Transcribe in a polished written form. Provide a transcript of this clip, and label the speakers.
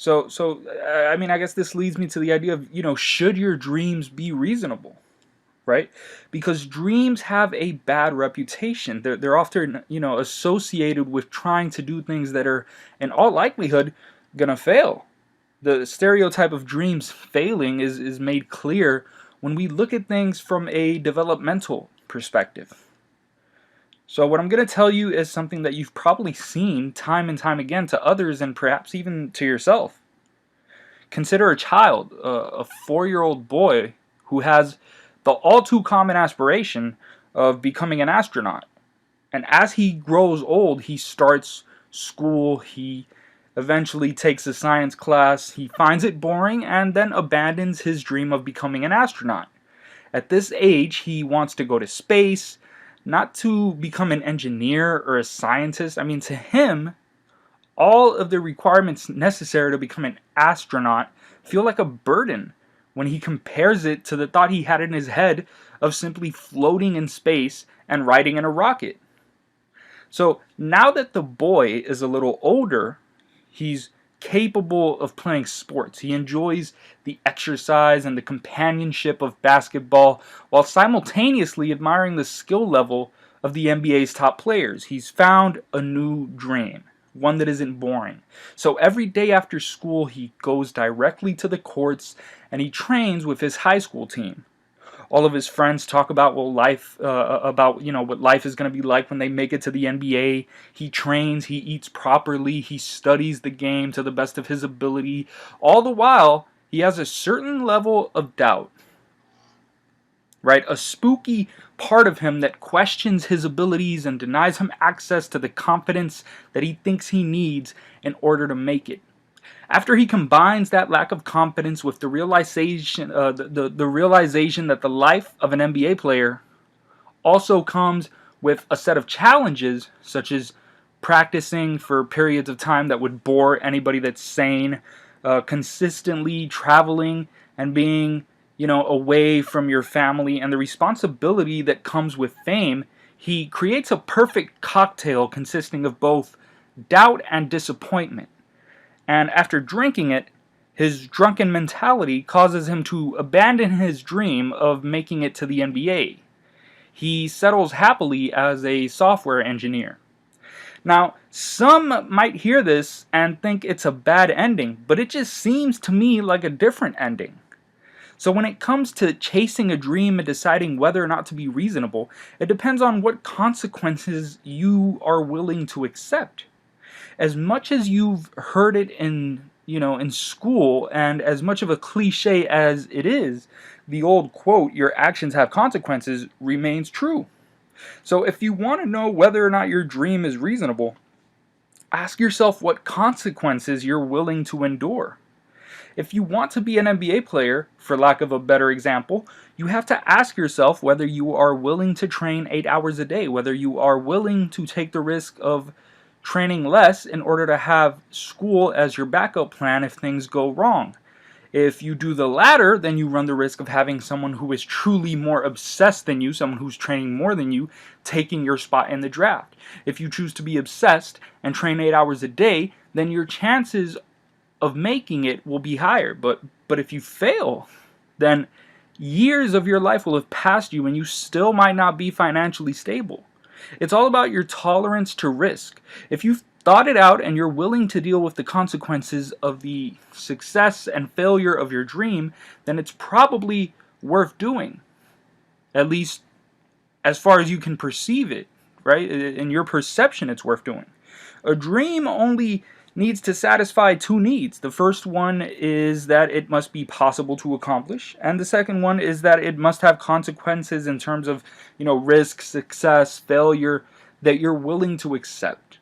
Speaker 1: I mean, I guess this leads me to the idea of, should your dreams be reasonable, right? Because dreams have a bad reputation. They're often, associated with trying to do things that are, in all likelihood, gonna fail. The stereotype of dreams failing is made clear when we look at things from a developmental perspective. So what I'm going to tell you is something that you've probably seen time and time again to others and perhaps even to yourself. Consider a child, a 4-year-old boy who has the all too common aspiration of becoming an astronaut. And as he grows old, he starts school, he eventually takes a science class, he finds it boring, and then abandons his dream of becoming an astronaut. At this age, he wants to go to space, not to become an engineer or a scientist. I mean, to him, all of the requirements necessary to become an astronaut feel like a burden when he compares it to the thought he had in his head of simply floating in space and riding in a rocket. So now that the boy is a little older, he's capable of playing sports. He enjoys the exercise and the companionship of basketball while simultaneously admiring the skill level of the NBA's top players. He's found a new dream, one that isn't boring. So every day after school, he goes directly to the courts and he trains with his high school team. All of his friends talk about what life is going to be like when they make it to the NBA. He trains, he eats properly, he studies the game to the best of his ability. All the while, he has a certain level of doubt, right? A spooky part of him that questions his abilities and denies him access to the confidence that he thinks he needs in order to make it. After he combines that lack of confidence with the realization, the realization that the life of an NBA player also comes with a set of challenges, such as practicing for periods of time that would bore anybody that's sane, consistently traveling and being, away from your family, and the responsibility that comes with fame, he creates a perfect cocktail consisting of both doubt and disappointment. And after drinking it, his drunken mentality causes him to abandon his dream of making it to the NBA. He settles happily as a software engineer. Now, some might hear this and think it's a bad ending, but it just seems to me like a different ending. So when it comes to chasing a dream and deciding whether or not to be reasonable, it depends on what consequences you are willing to accept. As much as you've heard it in school, and as much of a cliche as it is, the old quote, "your actions have consequences," remains true. So if you want to know whether or not your dream is reasonable, ask yourself what consequences you're willing to endure. If you want to be an NBA player, for lack of a better example, you have to ask yourself whether you are willing to train 8 hours a day, whether you are willing to take the risk of training less in order to have school as your backup plan if things go wrong. If you do the latter, then you run the risk of having someone who is truly more obsessed than you, someone who's training more than you, taking your spot in the draft. If you choose to be obsessed and train 8 hours a day, then your chances of making it will be higher. But if you fail, then years of your life will have passed you and you still might not be financially stable. It's all about your tolerance to risk. If you've thought it out and you're willing to deal with the consequences of the success and failure of your dream, then it's probably worth doing. At least as far as you can perceive it, right? In your perception, it's worth doing. A dream only needs to satisfy two needs. The first one is that it must be possible to accomplish, and the second one is that it must have consequences in terms of, risk, success, failure, that you're willing to accept.